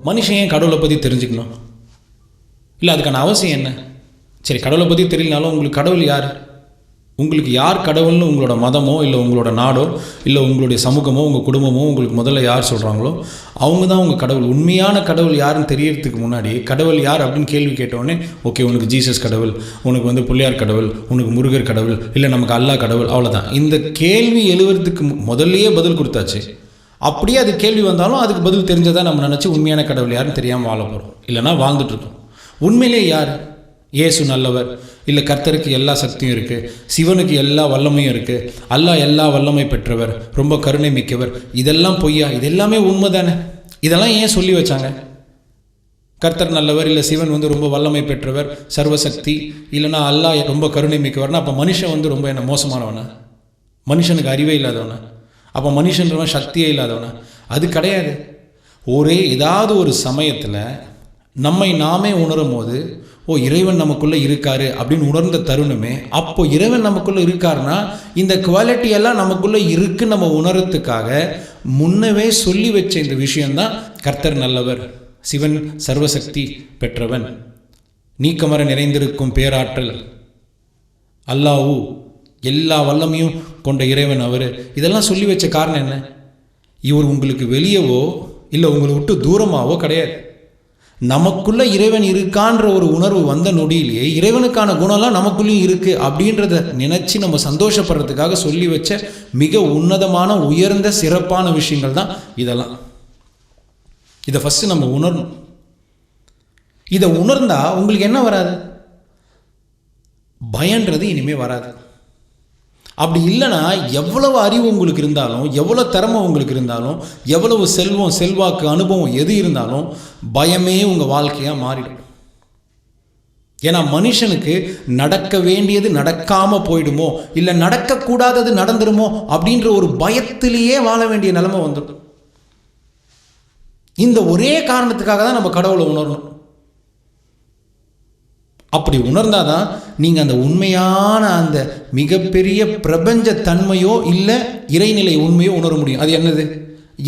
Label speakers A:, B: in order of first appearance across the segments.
A: மனுஷன் ஏன் கடவுளை பற்றி தெரிஞ்சுக்கணும்? இல்லை அதுக்கான அவசியம் என்ன? சரி, கடவுளை பற்றி தெரியலனாலும் உங்களுக்கு கடவுள் யார்? உங்களுக்கு யார் கடவுள்னு உங்களோட மதமோ இல்லை உங்களோட நாடோ இல்லை உங்களுடைய சமூகமோ உங்கள் குடும்பமோ உங்களுக்கு முதல்ல யார் சொல்கிறாங்களோ அவங்க தான் உங்கள் கடவுள். உண்மையான கடவுள் யாருன்னு தெரியறதுக்கு முன்னாடி கடவுள் யார் அப்படின்னு கேள்வி கேட்டோடனே, ஓகே உனக்கு ஜீசஸ் கடவுள், உனக்கு பிள்ளையார் கடவுள், உனக்கு முருகர் கடவுள், இல்லை நமக்கு அல்லாஹ் கடவுள், அவ்வளோதான். இந்த கேள்வி எழுவறதுக்கு முதல்லையே பதில் கொடுத்தாச்சு. அப்படியே அது கேள்வி வந்தாலும் அதுக்கு பதில் தெரிஞ்சதாக நம்ம நினச்சி உண்மையான கடவுள் யாருன்னு தெரியாமல் வாழ போகிறோம், இல்லைனா வாழ்ந்துட்டுருக்கோம். உண்மையிலே யார்? இயேசு நல்லவர், இல்லை கர்த்தருக்கு எல்லா சக்தியும் இருக்குது, சிவனுக்கு எல்லா வல்லமையும் இருக்குது, அல்லாஹ் எல்லா வல்லமை பெற்றவர், ரொம்ப கருணை மிக்கவர், இதெல்லாம் பொய்யா? இதெல்லாமே உண்மை தானே? இதெல்லாம் ஏன் சொல்லி வச்சாங்க? கர்த்தர் நல்லவர், இல்லை சிவன் ரொம்ப வல்லமை பெற்றவர், சர்வசக்தி, இல்லைனா அல்லாஹ் ரொம்ப கருணை மிக்கவர்னா அப்போ மனுஷன் ரொம்ப என்ன மோசமானவனா? மனுஷனுக்கு அறிவே இல்லாதவனா? அப்போ மனுஷன்றவன் சக்தியே இல்லாதவனா? அது கிடையாது. ஏதாவது ஒரு சமயத்தில் நம்மை நாமே உணரும் போது, இறைவன் நமக்குள்ளே இருக்காரு அப்படின்னு உணர்ந்த தருணமே, அப்போ இறைவன் நமக்குள்ளே இருக்காருன்னா இந்த குவாலிட்டி எல்லாம் நமக்குள்ளே இருக்குன்னு நம்ம உணர்றதுக்காக முன்னவே சொல்லி வச்ச இந்த விஷயந்தான் கர்த்தர் நல்லவர், சிவன் சர்வசக்தி பெற்றவன், நீக்கமர நிறைந்திருக்கும் பேராற்றல், அல்லாஹ் எல்லா வல்லமையும் கொண்ட இறைவன் அவர். இதெல்லாம் சொல்லி வச்ச காரணம் என்ன? இவர் உங்களுக்கு வெளியவோ இல்லை உங்களை விட்டு தூரமாகவோ கிடையாது. நமக்குள்ள இறைவன் இருக்கான்ற ஒரு உணர்வு வந்த நொடியிலேயே இறைவனுக்கான குணம்லாம் நமக்குள்ளேயும் இருக்குது அப்படின்றத நினச்சி நம்ம சந்தோஷப்படுறதுக்காக சொல்லி வச்ச மிக உன்னதமான உயர்ந்த சிறப்பான விஷயங்கள் தான் இதெல்லாம். இதை ஃபஸ்ட்டு நம்ம உணரணும். இதை உணர்ந்தா உங்களுக்கு என்ன வராது? பயன்றது இனிமேல் வராது. அப்படி இல்லைனா எவ்வளவு அறிவு உங்களுக்கு இருந்தாலும், எவ்வளோ திறமை உங்களுக்கு இருந்தாலும், எவ்வளவு செல்வம் செல்வாக்கு அனுபவம் எது இருந்தாலும் பயமே உங்கள் வாழ்க்கையாக மாறிடும். ஏன்னா மனுஷனுக்கு நடக்க வேண்டியது நடக்காமல் போயிடுமோ, இல்லை நடக்கக்கூடாதது நடந்துடுமோ அப்படின்ற ஒரு பயத்திலேயே வாழ வேண்டிய நிலைமை வந்துடும். இந்த ஒரே காரணத்துக்காக தான் நம்ம கடவுளை உணரணும். அப்படி உணர்ந்தாதான் நீங்கள் அந்த உண்மையான அந்த மிகப்பெரிய பிரபஞ்ச தன்மையோ இல்லை இறைநிலை உண்மையோ உணர முடியும். அது என்னது?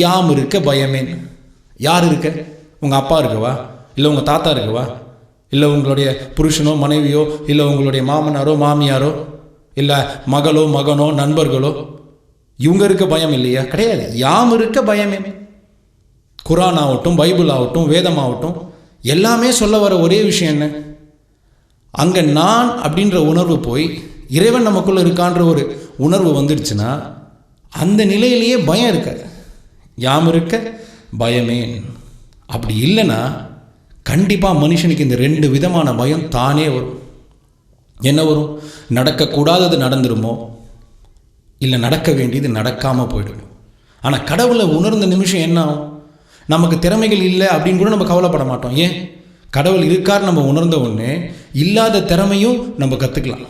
A: யாம் இருக்க பயமே. யார் இருக்க? உங்கள் அப்பா இருக்கவா? இல்லை உங்கள் தாத்தா இருக்கவா? இல்லை உங்களுடைய புருஷனோ மனைவியோ, இல்லை உங்களுடைய மாமனாரோ மாமியாரோ, இல்லை மகளோ மகனோ நண்பர்களோ, இவங்க இருக்க பயம் இல்லையா? கிடையாது. யாம் இருக்க பயமே. குரான் ஆகட்டும், பைபிள் ஆகட்டும், வேதமாகட்டும், எல்லாமே சொல்ல வர ஒரே விஷயம் என்ன? அங்கே நான் அப்படின்ற உணர்வு போய் இறைவன் நமக்குள்ளே இருக்கான்ற ஒரு உணர்வு வந்துடுச்சுன்னா அந்த நிலையிலேயே பயம் இருக்காது. யாம் இருக்க பயமே. அப்படி இல்லைன்னா கண்டிப்பாக மனுஷனுக்கு இந்த ரெண்டு விதமான பயம் தானே வரும். என்ன வரும்? நடக்கக்கூடாதது நடந்துருமோ, இல்லை நடக்க வேண்டியது நடக்காமல் போய்டும். ஆனால் கடவுளை உணர்ந்த நிமிஷம் என்ன ஆகும்? நமக்கு திறமைகள் இல்லை அப்படின்னு கூட நம்ம கவலைப்பட மாட்டோம். ஏன்? கடவுள் இருக்கார் நம்ம உணர்ந்த ஒன்று, இல்லாத திறமையும் நம்ம கற்றுக்கலாம்,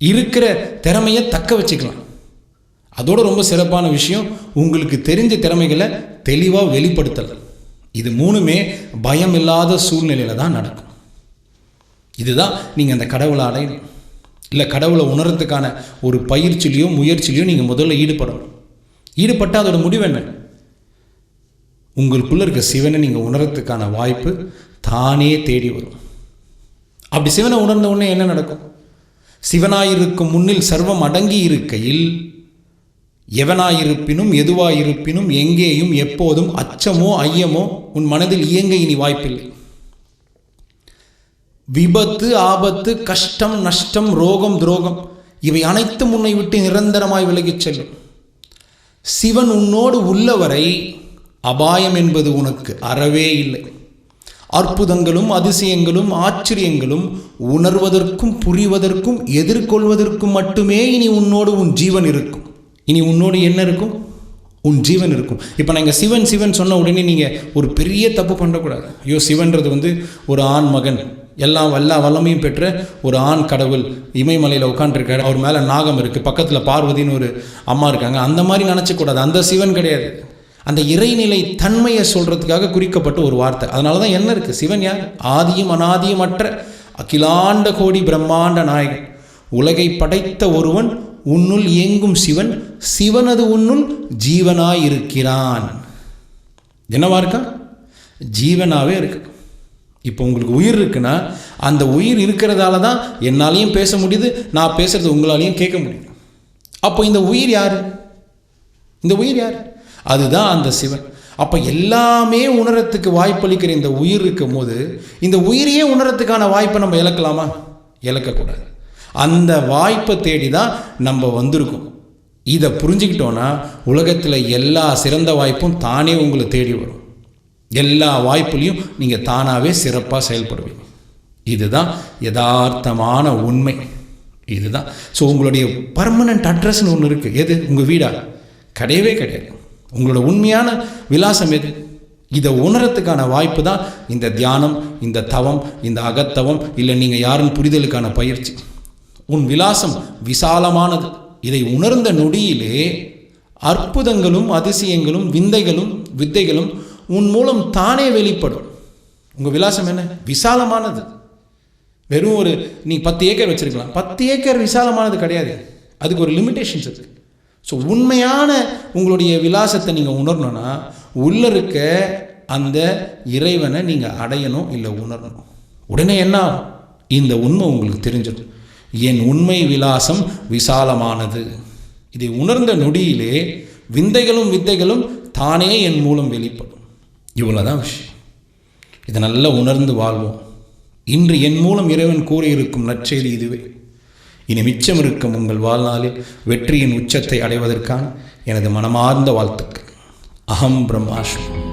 A: இருக்கிற திறமையை தக்க வச்சுக்கலாம். அதோட ரொம்ப சிறப்பான விஷயம், உங்களுக்கு தெரிஞ்ச திறமைகளை தெளிவாக வெளிப்படுத்தல். இது மூணுமே பயம் இல்லாத சூழ்நிலையில் தான் நடக்கும். இதுதான் நீங்கள் அந்த கடவுளை அடையணும். இல்லை கடவுளை உணர்றதுக்கான ஒரு பயிற்சிலையோ முயற்சிலையோ நீங்கள் முதல்ல ஈடுபடணும். ஈடுபட்டால் அதோட முடிவு என்ன? உங்களுக்குள்ளே இருக்க சிவனை நீங்கள் உணர்றதுக்கான வாய்ப்பு தானே தேடி வரும். அப்படி சிவனை உணர்ந்த உடனே என்ன நடக்கும்? சிவனாயிருக்கும் முன்னில் சர்வம் அடங்கி இருக்கையில் எவனாயிருப்பினும் எதுவாயிருப்பினும் எங்கேயும் எப்போதும் அச்சமோ ஐயமோ உன் மனதில் இயங்க இனி வாய்ப்பில்லை. விபத்து ஆபத்து கஷ்டம் நஷ்டம் ரோகம் துரோகம் இவை அனைத்தும் உன்னை விட்டு நிரந்தரமாய் விலகிச் செல்லும். சிவன் உன்னோடு உள்ளவரை அபாயம் என்பது உனக்கு அறவே இல்லை. அற்புதங்களும் அதிசயங்களும் ஆச்சரியங்களும் உணர்வதற்கும் புரிவதற்கும் எதிர்கொள்வதற்கும் மட்டுமே இனி உன்னோடு உன் ஜீவன் இருக்கும். இனி உன்னோடு என்ன இருக்கும்? உன் ஜீவன் இருக்கும். இப்போ நாங்கள் சிவன் சிவன் சொன்ன உடனே நீங்கள் ஒரு பெரிய தப்பு பண்ணக்கூடாது. ஐயோ சிவன்றது ஒரு ஆண் மகன், எல்லாம் வல்லமையும் பெற்ற ஒரு ஆண் கடவுள் இமயமலையில் உட்காந்துருக்காரு, அவர் மேலே நாகம் இருக்குது, பக்கத்தில் பார்வதின்னு ஒரு அம்மா இருக்காங்க, அந்த மாதிரி நினச்சக்கூடாது. அந்த சிவன் கிடையாது. அந்த இறைநிலை தன்மையை சொல்கிறதுக்காக குறிக்கப்பட்ட ஒரு வார்த்தை. அதனால தான் என்ன இருக்குது? சிவன் யார்? ஆதியும் அனாதியுமற்ற அகிலாண்ட கோடி பிரம்மாண்ட நாயகன், உலகை படைத்த ஒருவன், உன்னுள் இயங்கும் சிவன், சிவனது உன்னுள் ஜீவனாயிருக்கிறான். என்னவா இருக்கா? ஜீவனாகவே இருக்குது. இப்போ உங்களுக்கு உயிர் இருக்குன்னா அந்த உயிர் இருக்கிறதால தான் என்னாலையும் பேச முடியுது, நான் பேசுகிறது உங்களாலையும் கேட்க முடியுது. அப்போ இந்த உயிர் யார்? இந்த உயிர் யார்? அதுதான் அந்த சிவன். அப்போ எல்லாமே உணரத்துக்கு வாய்ப்பளிக்கிற இந்த உயிர் இருக்கும் போது இந்த உயிரையே உணரத்துக்கான வாய்ப்பை நம்ம இழக்கலாமா? இழக்கக்கூடாது. அந்த வாய்ப்பை தேடி தான் நம்ம வந்திருக்கோம். இதை புரிஞ்சுக்கிட்டோன்னா உலகத்தில் எல்லா சிறந்த வாய்ப்பும் தானே உங்களை தேடி வரும். எல்லா வாய்ப்புலையும் நீங்கள் தானாகவே சிறப்பாக செயல்படுவீங்க. இதுதான் யதார்த்தமான உண்மை. இதுதான். ஸோ உங்களுடைய பர்மனண்ட் அட்ரஸ்ன்னு ஒன்று இருக்குது. எது? உங்கள் வீடா? கிடையவே கிடையாது. உங்களோட உண்மையான விலாசம் எது? இதை உணரத்துக்கான வாய்ப்பு தான் இந்த தியானம், இந்த தவம், இந்த அகத்தவம், இல்லை நீங்கள் யாருன்னு புரிதலுக்கான பயிற்சி. உன் விலாசம் விசாலமானது. இதை உணர்ந்த நொடியிலே அற்புதங்களும் அதிசயங்களும் வித்தைகளும் உன் மூலம் தானே வெளிப்படும். உங்கள் விலாசம் என்ன? விசாலமானது. வெறும் நீ 10 ஏக்கர் வச்சுருக்கலாம். 10 ஏக்கர் விசாலமானது கிடையாது. அதுக்கு ஒரு லிமிட்டேஷன்ஸ் இருக்குது. ஸோ உண்மையான உங்களுடைய விலாசத்தை நீங்கள் உணரணும்னா உள்ளே இருக்க அந்த இறைவனை நீங்கள் அடையணும், இல்லை உணரணும். உடனே என்ன ஆகும்? இந்த உண்மை உங்களுக்கு தெரிஞ்சிடும். என் உண்மை விலாசம் விசாலமானது. இதை உணர்ந்த நொடியிலே வித்தைகளும் தானே என் மூலம் வெளிப்படும். இவ்வளோதான் விஷயம். இதை நல்லா உணர்ந்து வாழ்வோம். இன்று என் மூலம் இறைவன் கூறியிருக்கும் நற்செய்தி இதுவே. இனி மிச்சம் இருக்கும் உங்கள் வாழ்நாளில் வெற்றியின் உச்சத்தை அடைவதற்கான எனது மனமார்ந்த வாழ்த்துக்கள். அகம் பிரம்மாஸ்மி.